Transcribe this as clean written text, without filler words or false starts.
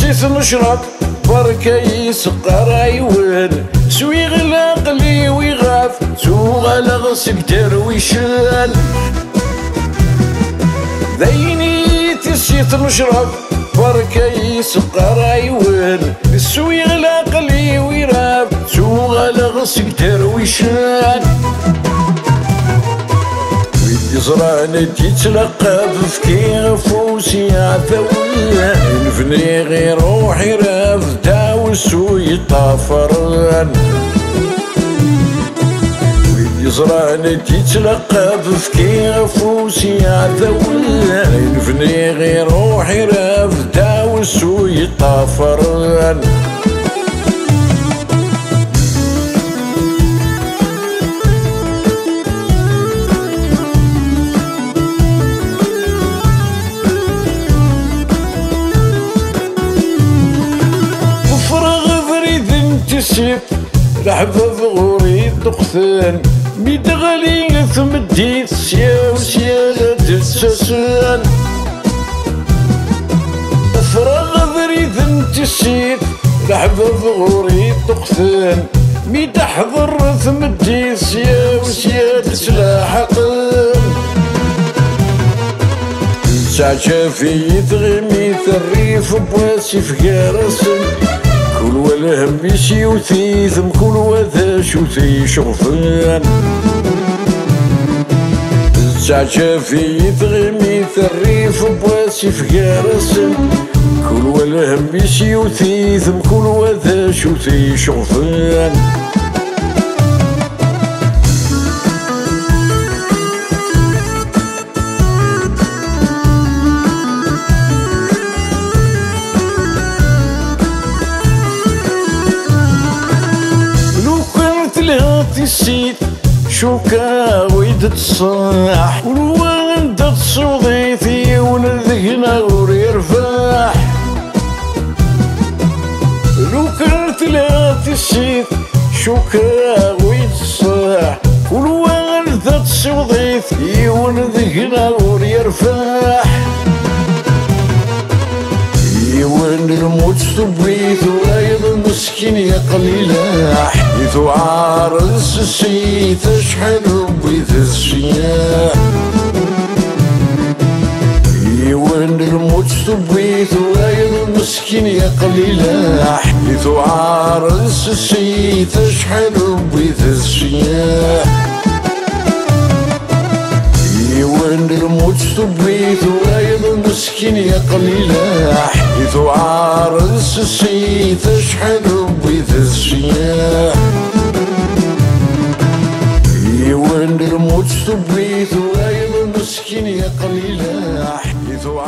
نسيت نشرب بركة يسقر عيون سوي غلا قلي ويغاف سوغ سكتر ويشال ذيني نسيت نشرب بركة يسقر عيون سوي غلا قلي ويغاف سوغ سكتر ويشال يزرعني تتلقى بفكي فوسي عفوية نفني غير روحي راف داوس ويطافران يزرعني تتلقى بفكي فوسي عفوية نفني غير روحي راف داوس ويطافران تسيب لحظة ضغوري دقثان ميد غالي ثمديت سيا وسيا تتساسان فراغ ذريد تسيب لحظة ضغوري دقثان ميد حضر ثمديت سيا وسيا تتلاحقان ساعة في تغمي الريف بواسي في كارسن كل والهم بيسي وثيثم كل وذاش وثي شغفان ساعة في تغمي الريف بواسي في كارسن كل والهم بيسي وثيثم كل وذاش وثي شغفان السيد شوكا ويد تصاح والوان تصوضيتي ونذقنا وريرفاح لو كانت لات السيد شوكا ويد تصاح والوان تصوضيتي ونذقنا وريرفاح وين الموت صبيت ورايض مسكين يا قليلاح يثو عارس السيت اشحال ربيت السياح وين الموت صبيت ورايض مسكين يا قليلاح يثو عارس السيت اشحال ربيت السياح وين الموت صبيت ورايض مسكين يا قليلاح يثو عارس السيت اشحال ربيت السياح وين الموت صبيت ورايض مسكين يا قليلاح يثو